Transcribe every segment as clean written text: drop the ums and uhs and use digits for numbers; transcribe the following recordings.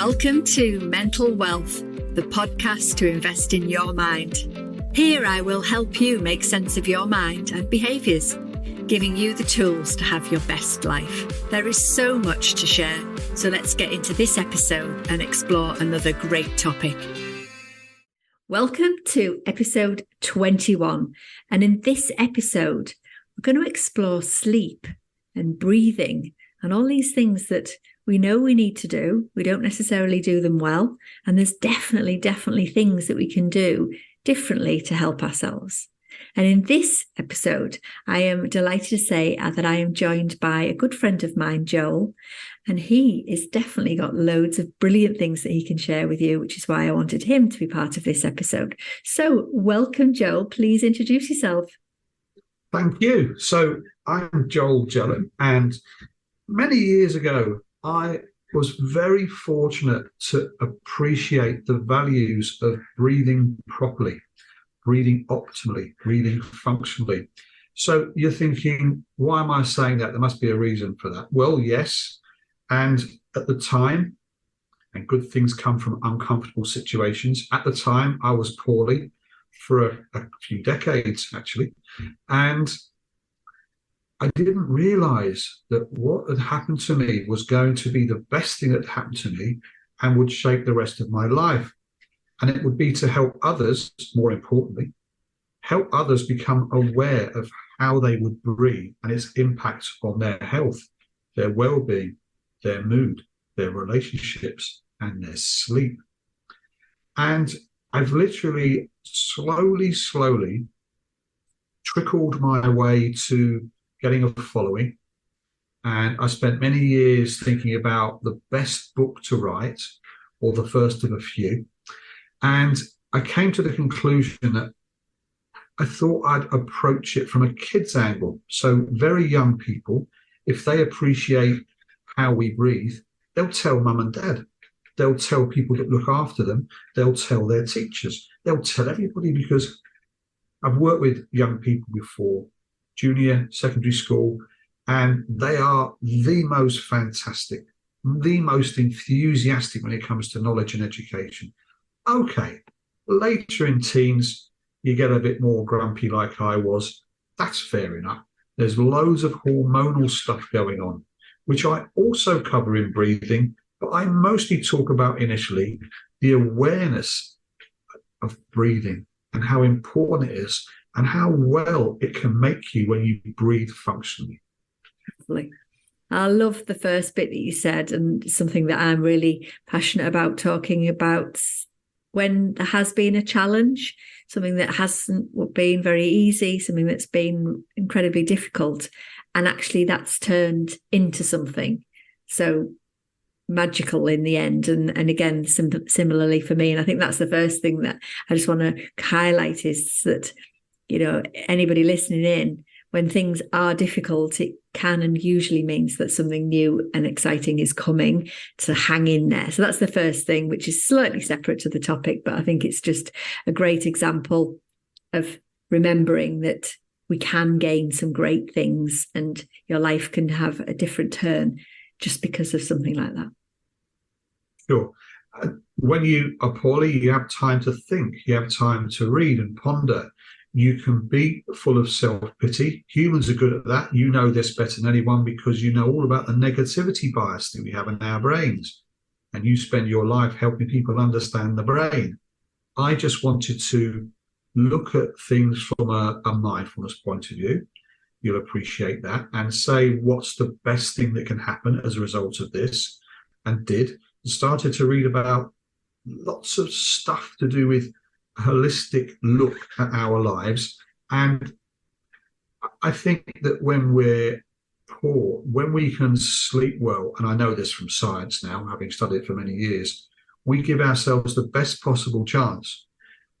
Welcome to Mental Wealth, the podcast to invest in your mind. Here I will help you make sense of your mind and behaviours, giving you the tools to have your best life. There is so much to share, so let's get into this episode and explore another great topic. Welcome to episode 21, and in this episode we're going to explore sleep and breathing and all these things that we know we need to do. We don't necessarily do them well, and there's definitely things that we can do differently to help ourselves. And in this episode, I am delighted to say that I am joined by a good friend of mine, Joel, and he has definitely got loads of brilliant things that he can share with you, which is why I wanted him to be part of this episode. So welcome, Joel. Please introduce yourself. Thank you. So I'm Joel Jelen, and many years ago, I was very fortunate to appreciate the values of breathing properly, breathing optimally, breathing functionally. So you're thinking, why am I saying that? There must be a reason for that. Well, yes. And at the time, and good things come from uncomfortable situations, at the time I was poorly for a few decades, actually. And I didn't realize that what had happened to me was going to be the best thing that happened to me and would shape the rest of my life. And it would be to help others, more importantly, help others become aware of how they would breathe and its impact on their health, their well-being, their mood, their relationships, and their sleep. And I've literally slowly trickled my way to getting a following. And I spent many years thinking about the best book to write, or the first of a few. And I came to the conclusion that I thought I'd approach it from a kid's angle. So very young people, if they appreciate how we breathe, they'll tell mum and dad. They'll tell people that look after them. They'll tell their teachers. They'll tell everybody, because I've worked with young people before, junior, secondary school, and they are the most fantastic, the most enthusiastic when it comes to knowledge and education. Okay, later in teens, you get a bit more grumpy like I was. That's fair enough. There's loads of hormonal stuff going on, which I also cover in breathing, but I mostly talk about initially the awareness of breathing and how important it is and how well it can make you when you breathe functionally. Absolutely. I love the first bit that you said, and something that I'm really passionate about talking about. When there has been a challenge, something that hasn't been very easy, something that's been incredibly difficult, and actually that's turned into something so magical in the end. And again, similarly for me, and I think that's the first thing that I just want to highlight is that, you know, anybody listening in, when things are difficult, it can and usually means that something new and exciting is coming, to hang in there. So that's the first thing, which is slightly separate to the topic, but I think it's just a great example of remembering that we can gain some great things and your life can have a different turn just because of something like that. Sure. When you are poorly, you have time to think, you have time to read and ponder. You can be full of self-pity. Humans are good at that. You know this better than anyone, because you know all about the negativity bias that we have in our brains. And you spend your life helping people understand the brain. I just wanted to look at things from a mindfulness point of view. You'll appreciate that. And say, what's the best thing that can happen as a result of this? And started to read about lots of stuff to do with holistic look at our lives. And I think that when we're poor, when we can sleep well, and I know this from science now, having studied it for many years, we give ourselves the best possible chance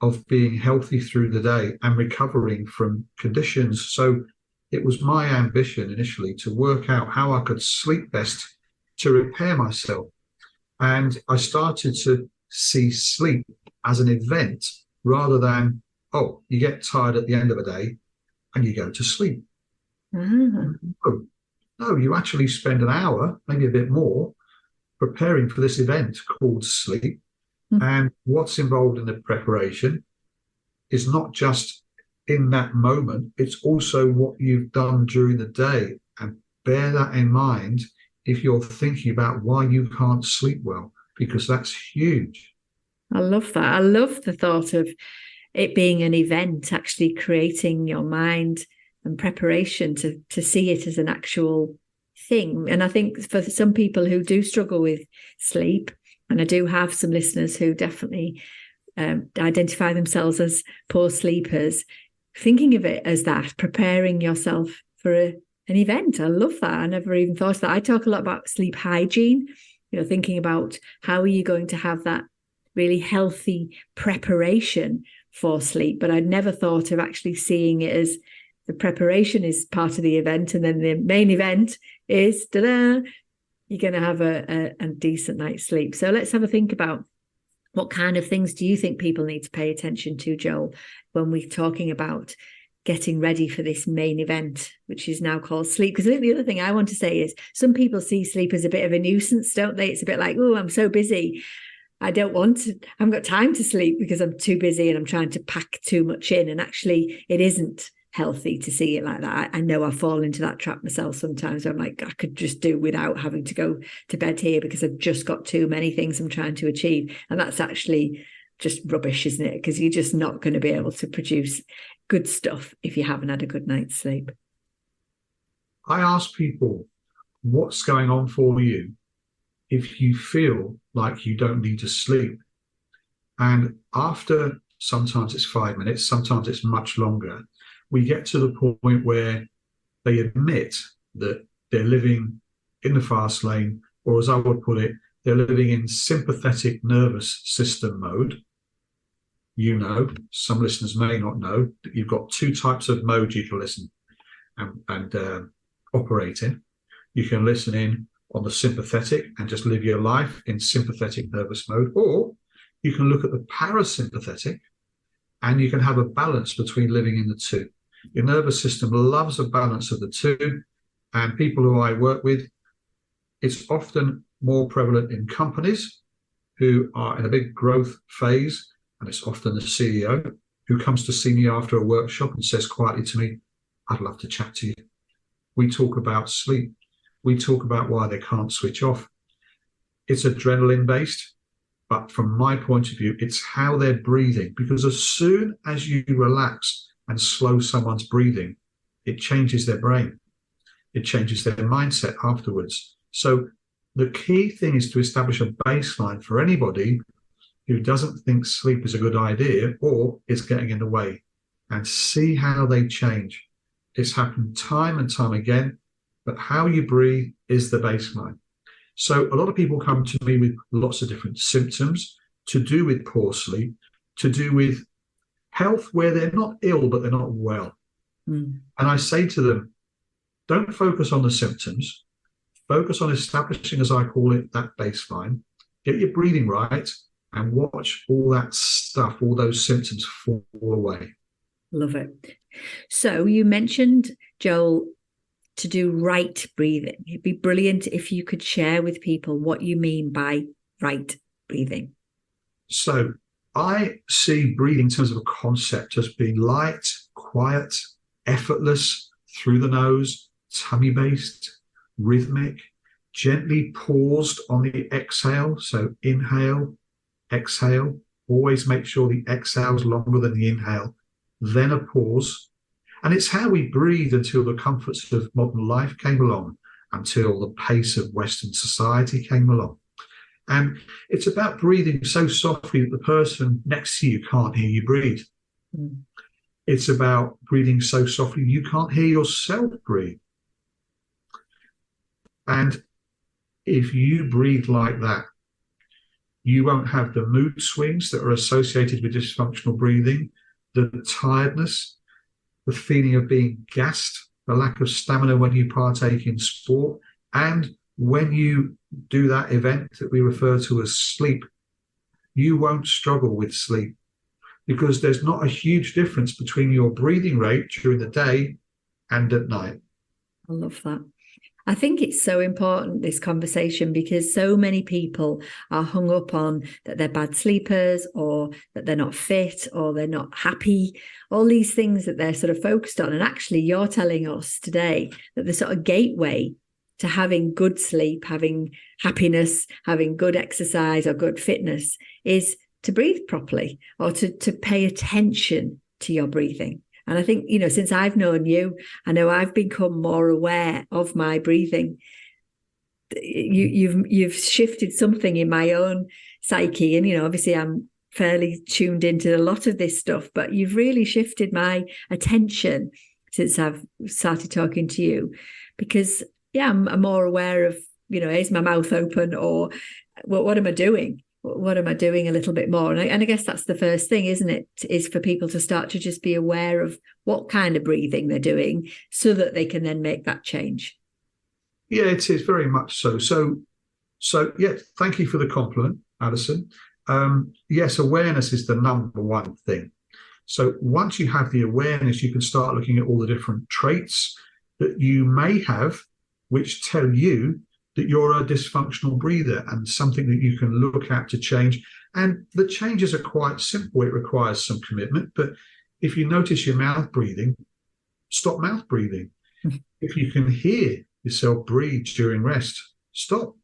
of being healthy through the day and recovering from conditions. So it was my ambition initially to work out how I could sleep best to repair myself. And I started to see sleep as an event rather than, oh, you get tired at the end of a day and you go to sleep. Mm-hmm. No, you actually spend an hour, maybe a bit more, preparing for this event called sleep. And what's involved in the preparation is not just in that moment, it's also what you've done during the day. And bear that in mind if you're thinking about why you can't sleep well, because that's huge. I love that. I love the thought of it being an event, actually creating your mind and preparation to see it as an actual thing. And I think for some people who do struggle with sleep, and I do have some listeners who definitely identify themselves as poor sleepers, thinking of it as that, preparing yourself for an event. I love that. I never even thought of that. I talk a lot about sleep hygiene, thinking about how are you going to have that really healthy preparation for sleep. But I'd never thought of actually seeing it as the preparation is part of the event, and then the main event is, you're going to have a decent night's sleep. So let's have a think about what kind of things do you think people need to pay attention to, Joel, when we're talking about getting ready for this main event, which is now called sleep? Because I think the other thing I want to say is some people see sleep as a bit of a nuisance, don't they? It's a bit like, oh, I'm so busy. I haven't got time to sleep because I'm too busy and I'm trying to pack too much in. And actually, it isn't healthy to see it like that. I know I fall into that trap myself sometimes. I'm like, I could just do without having to go to bed here because I've just got too many things I'm trying to achieve. And that's actually just rubbish, isn't it? Because you're just not going to be able to produce good stuff if you haven't had a good night's sleep. I ask people, what's going on for you if you feel like you don't need to sleep? And after, sometimes it's 5 minutes, sometimes it's much longer, we get to the point where they admit that they're living in the fast lane, or as I would put it, they're living in sympathetic nervous system mode. Some listeners may not know that you've got 2 types of mode you can listen and operate in. You can listen in on the sympathetic and just live your life in sympathetic nervous mode, or you can look at the parasympathetic and you can have a balance between living in the 2. Your nervous system loves a balance of the 2, and people who I work with, it's often more prevalent in companies who are in a big growth phase, and it's often the CEO who comes to see me after a workshop and says quietly to me, I'd love to chat to you. We talk about sleep. We talk about why they can't switch off. It's adrenaline based, but from my point of view, it's how they're breathing, because as soon as you relax and slow someone's breathing, it changes their brain. It changes their mindset afterwards. So the key thing is to establish a baseline for anybody who doesn't think sleep is a good idea or is getting in the way, and see how they change. It's happened time and time again, but how you breathe is the baseline. So a lot of people come to me with lots of different symptoms to do with poor sleep, to do with health where they're not ill, but they're not well. And I say to them, don't focus on the symptoms. Focus on establishing, as I call it, that baseline. Get your breathing right and watch all that stuff, all those symptoms fall away. Love it. So you mentioned, Joel, to do right breathing. It'd be brilliant if you could share with people what you mean by right breathing. So I see breathing in terms of a concept as being light, quiet, effortless, through the nose, tummy-based, rhythmic, gently paused on the exhale. So inhale, exhale. Always make sure the exhale is longer than the inhale. Then a pause. And it's how we breathe until the comforts of modern life came along, until the pace of Western society came along. And it's about breathing so softly that the person next to you can't hear you breathe. It's about breathing so softly you can't hear yourself breathe. And if you breathe like that, you won't have the mood swings that are associated with dysfunctional breathing, the tiredness, the feeling of being gassed, the lack of stamina when you partake in sport, and when you do that event that we refer to as sleep, you won't struggle with sleep, because there's not a huge difference between your breathing rate during the day and at night. I love that. I think it's so important, this conversation, because so many people are hung up on that they're bad sleepers, or that they're not fit, or they're not happy, all these things that they're sort of focused on. And actually, you're telling us today that the sort of gateway to having good sleep, having happiness, having good exercise or good fitness is to breathe properly, or to pay attention to your breathing. And I think, since I've known you, I know I've become more aware of my breathing. You've shifted something in my own psyche. And, obviously I'm fairly tuned into a lot of this stuff, but you've really shifted my attention since I've started talking to you, because, I'm more aware of, is my mouth open, or what am I doing? What am I doing a little bit more? And I guess that's the first thing, isn't it? Is for people to start to just be aware of what kind of breathing they're doing, so that they can then make that change. Yeah, it is very much so. So yeah, thank you for the compliment, Alison. Yes, awareness is the number one thing. So once you have the awareness, you can start looking at all the different traits that you may have, which tell you that you're a dysfunctional breather, and something that you can look at to change. And the changes are quite simple. It requires some commitment. But if you notice your mouth breathing, stop mouth breathing. If you can hear yourself breathe during rest, stop.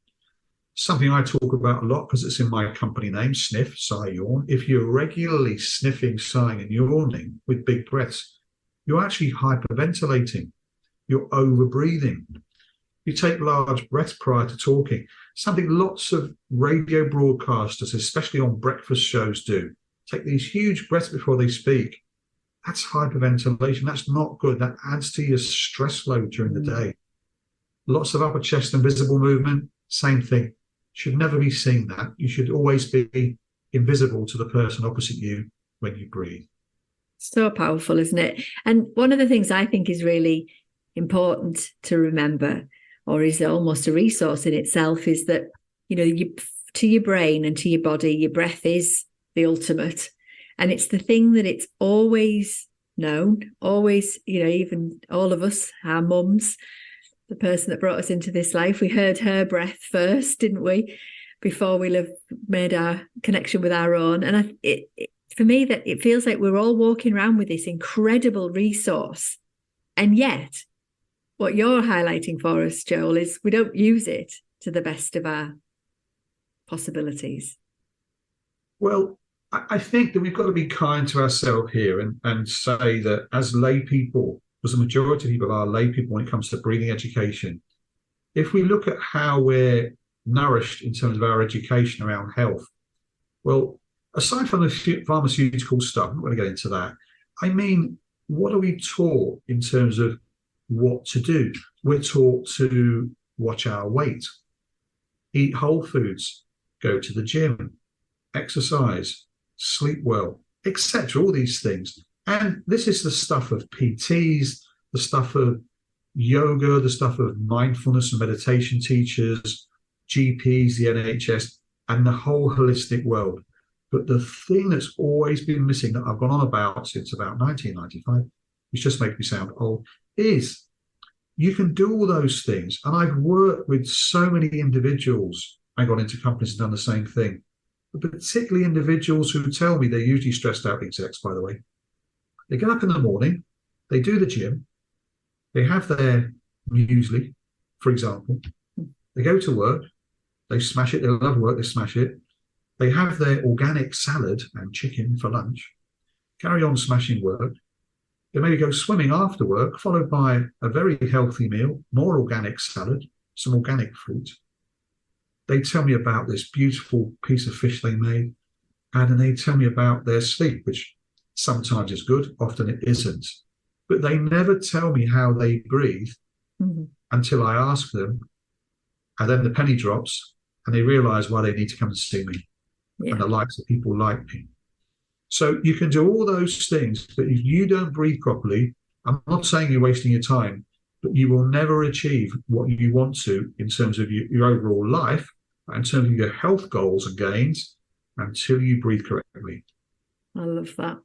Something I talk about a lot because it's in my company name, sniff, sigh, yawn. If you're regularly sniffing, sighing and yawning with big breaths, you're actually hyperventilating. You're over-breathing. You take large breaths prior to talking, something lots of radio broadcasters, especially on breakfast shows, do. Take these huge breaths before they speak. That's hyperventilation. That's not good. That adds to your stress load during the day. Lots of upper chest and visible movement, same thing. Should never be seen that. You should always be invisible to the person opposite you when you breathe. So powerful, isn't it? And one of the things I think is really important to remember, or is almost a resource in itself, is that, to your brain and to your body, your breath is the ultimate. And it's the thing that it's always known, always, even all of us, our mums, the person that brought us into this life, we heard her breath first, didn't we? Before we'll have made our connection with our own. And for me, that it feels like we're all walking around with this incredible resource. And yet, what you're highlighting for us, Joel, is we don't use it to the best of our possibilities. Well, I think that we've got to be kind to ourselves here and say that as lay people, because the majority of people are lay people when it comes to breathing education, if we look at how we're nourished in terms of our education around health, well, aside from the pharmaceutical stuff, I'm not going to get into that. I mean, what are we taught in terms of what to do? We're taught to watch our weight, eat whole foods, go to the gym, exercise, sleep well, etc. All these things. And this is the stuff of PTs, the stuff of yoga, the stuff of mindfulness and meditation teachers, GPs, the NHS, and the whole holistic world. But the thing that's always been missing, that I've gone on about since about 1995, which just makes me sound old, is you can do all those things. And I've worked with so many individuals. I got into companies and done the same thing. But particularly individuals who tell me they're usually stressed out execs, by the way. They get up in the morning, they do the gym, they have their muesli, for example. They go to work, they smash it, they love work, they smash it. They have their organic salad and chicken for lunch, carry on smashing work. They maybe go swimming after work, followed by a very healthy meal, more organic salad, some organic fruit. They tell me about this beautiful piece of fish they made, and then they tell me about their sleep, which sometimes is good, often it isn't. But they never tell me how they breathe until I ask them, and then the penny drops, and they realize why they need to come and see me. Yeah. And the likes of people like me. So you can do all those things, but if you don't breathe properly, I'm not saying you're wasting your time, but you will never achieve what you want to in terms of your overall life, in terms of your health goals and gains, until you breathe correctly. I love that.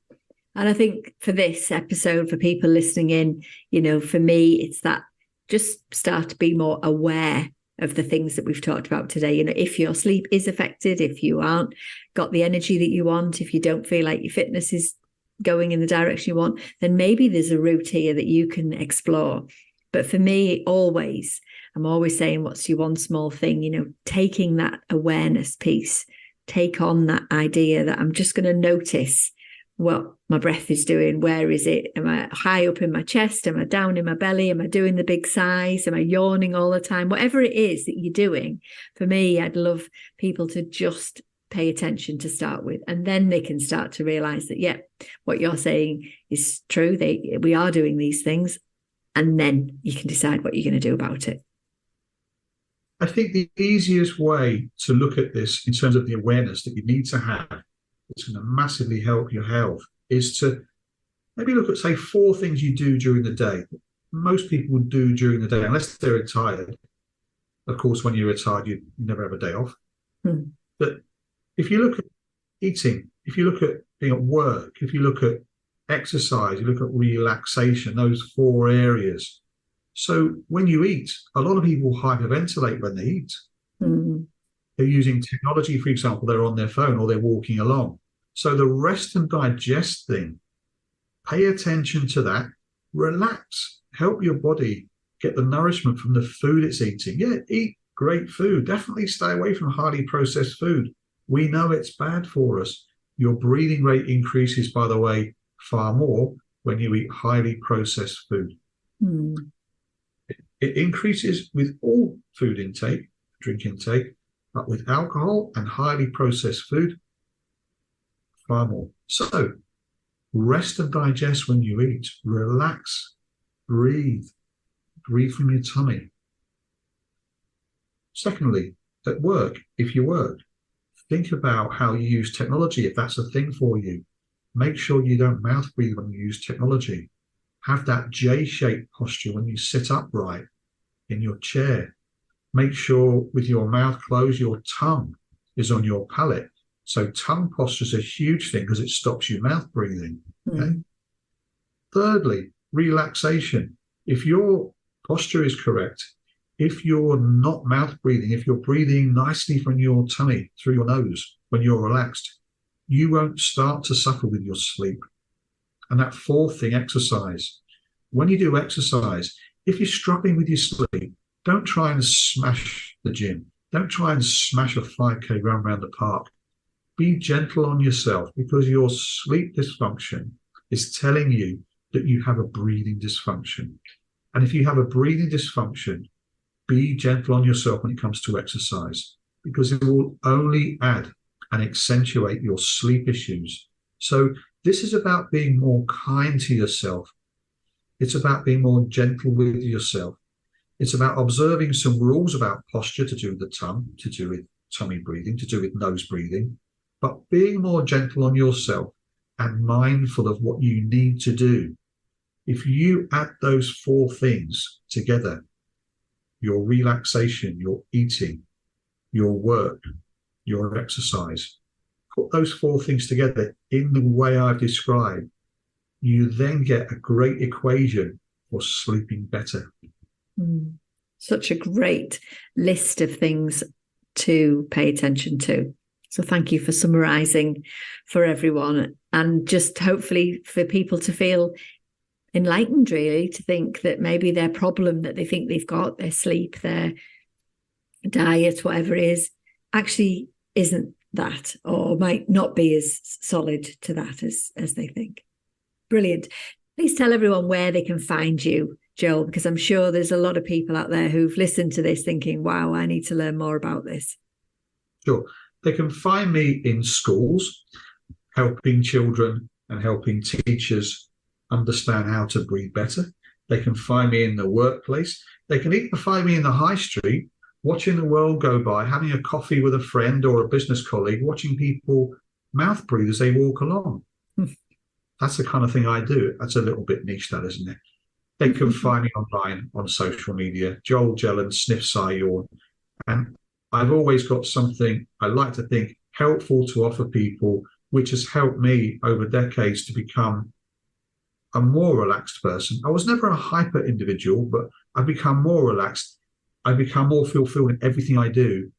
And I think for this episode, for people listening in, for me, it's that just start to be more aware of the things that we've talked about today. If your sleep is affected, if you aren't got the energy that you want, if you don't feel like your fitness is going in the direction you want, then maybe there's a route here that you can explore. But for me, I'm always saying, what's your one small thing? Taking that awareness piece, take on that idea that I'm just going to notice what my breath is doing. Where is it? Am I high up in my chest? Am I down in my belly? Am I doing the big sighs? Am I yawning all the time? Whatever it is that you're doing, for me, I'd love people to just pay attention to start with, and then they can start to realize that, what you're saying is true. We are doing these things, and then you can decide what you're going to do about it. I think the easiest way to look at this in terms of the awareness that you need to have, it's going to massively help your health, is to maybe look at, say, 4 things you do during the day. Most people do during the day, unless they're retired. Of course, when you're retired, you never have a day off. But if you look at eating, if you look at being at work, if you look at exercise, you look at relaxation, those 4 areas. So when you eat, a lot of people hyperventilate when they eat. They're using technology, for example, they're on their phone or they're walking along. So the rest and digest thing, pay attention to that, relax, help your body get the nourishment from the food it's eating. Yeah, eat great food. Definitely stay away from highly processed food. We know it's bad for us. Your breathing rate increases, by the way, far more when you eat highly processed food. It increases with all food intake, drink intake, but with alcohol and highly processed food, far more. So rest and digest when you eat. Relax, breathe from your tummy. Secondly, at work, if you work, think about how you use technology, if that's a thing for you. Make sure you don't mouth breathe when you use technology. Have that J-shaped posture when you sit upright in your chair. Make sure with your mouth closed, your tongue is on your palate. So tongue posture is a huge thing because it stops you mouth breathing. Okay? Thirdly, relaxation. If your posture is correct, if you're not mouth breathing, if you're breathing nicely from your tummy through your nose when you're relaxed, you won't start to suffer with your sleep. And that 4th thing, exercise. When you do exercise, if you're struggling with your sleep, don't try and smash the gym. Don't try and smash a 5K run around the park. Be gentle on yourself, because your sleep dysfunction is telling you that you have a breathing dysfunction. And if you have a breathing dysfunction, be gentle on yourself when it comes to exercise, because it will only add and accentuate your sleep issues. So this is about being more kind to yourself. It's about being more gentle with yourself. It's about observing some rules about posture to do with the tongue, to do with tummy breathing, to do with nose breathing, but being more gentle on yourself and mindful of what you need to do. If you add those 4 things together, your relaxation, your eating, your work, your exercise, put those 4 things together in the way I've described, you then get a great equation for sleeping better. Such a great list of things to pay attention to. So thank you for summarising for everyone, and just hopefully for people to feel enlightened, really, to think that maybe their problem that they think they've got, their sleep, their diet, whatever it is, actually isn't that, or might not be as solid to that as they think. Brilliant. Please tell everyone where they can find you, Joel, because I'm sure there's a lot of people out there who've listened to this thinking, wow, I need to learn more about this. Sure. They can find me in schools, helping children and helping teachers understand how to breathe better. They can find me in the workplace. They can even find me in the high street, watching the world go by, having a coffee with a friend or a business colleague, watching people mouth breathe as they walk along. That's the kind of thing I do. That's a little bit niche, that, isn't it? They can find me online on social media, Joel Jelen, Sniff Sigh Yawn. And I've always got something, I like to think, helpful to offer people, which has helped me over decades to become a more relaxed person. I was never a hyper individual, but I've become more relaxed. I become more fulfilled in everything I do.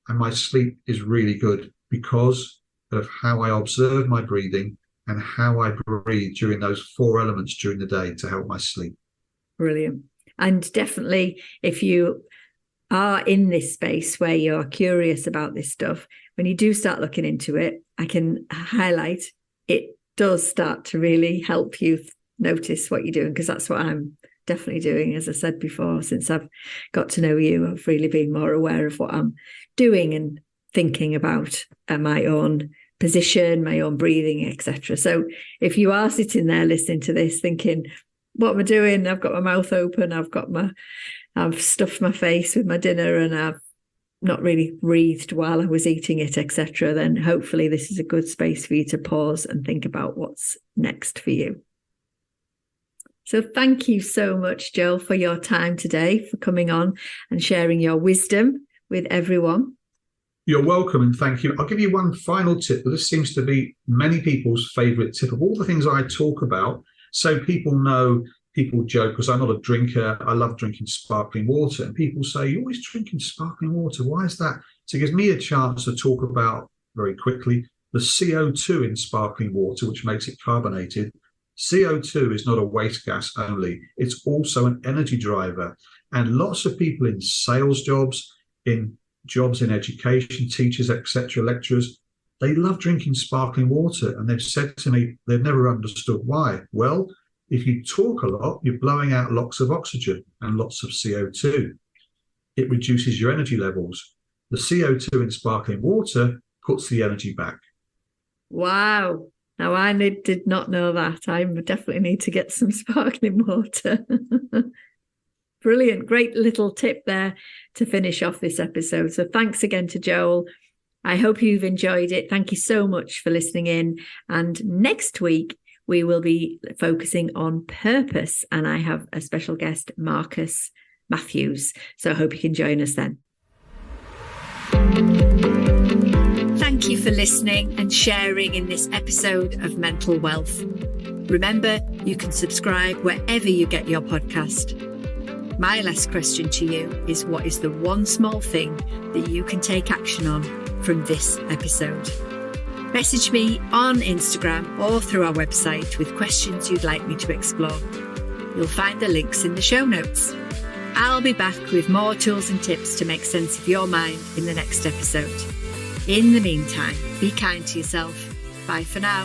And my sleep is really good because of how I observe my breathing and how I breathe during those 4 elements during the day to help my sleep. Brilliant. And definitely, if you are in this space where you're curious about this stuff, when you do start looking into it, I can highlight it does start to really help you notice what you're doing, because that's what I'm definitely doing. As I said before, since I've got to know you, I've really been more aware of what I'm doing and thinking about my own position, my own breathing, etc. So if you are sitting there listening to this thinking, what am I doing? I've got my mouth open, I've stuffed my face with my dinner and I've not really breathed while I was eating it, etc., then hopefully this is a good space for you to pause and think about what's next for you. So thank you so much, Joel, for your time today, for coming on and sharing your wisdom with everyone. You're welcome, and thank you. I'll give you one final tip. This seems to be many people's favourite tip of all the things I talk about. So people know, people joke, because I'm not a drinker. I love drinking sparkling water. And people say, you're always drinking sparkling water. Why is that? So it gives me a chance to talk about, very quickly, the CO2 in sparkling water, which makes it carbonated. CO2 is not a waste gas only. It's also an energy driver. And lots of people in sales jobs, in jobs in education, teachers, etc., lecturers, they love drinking sparkling water. And they've said to me, they've never understood why. Well, if you talk a lot, you're blowing out lots of oxygen and lots of CO2. It reduces your energy levels. The CO2 in sparkling water puts the energy back. Wow. Now, I did not know that. I definitely need to get some sparkling water. Brilliant. Great little tip there to finish off this episode. So thanks again to Joel. I hope you've enjoyed it. Thank you so much for listening in. And next week, we will be focusing on purpose. And I have a special guest, Marcus Matthews. So I hope you can join us then. Thank you for listening and sharing in this episode of Mental Wealth. Remember, you can subscribe wherever you get your podcast. My last question to you is, what is the one small thing that you can take action on from this episode? Message me on Instagram or through our website with questions you'd like me to explore. You'll find the links in the show notes. I'll be back with more tools and tips to make sense of your mind in the next episode. In the meantime, be kind to yourself. Bye for now.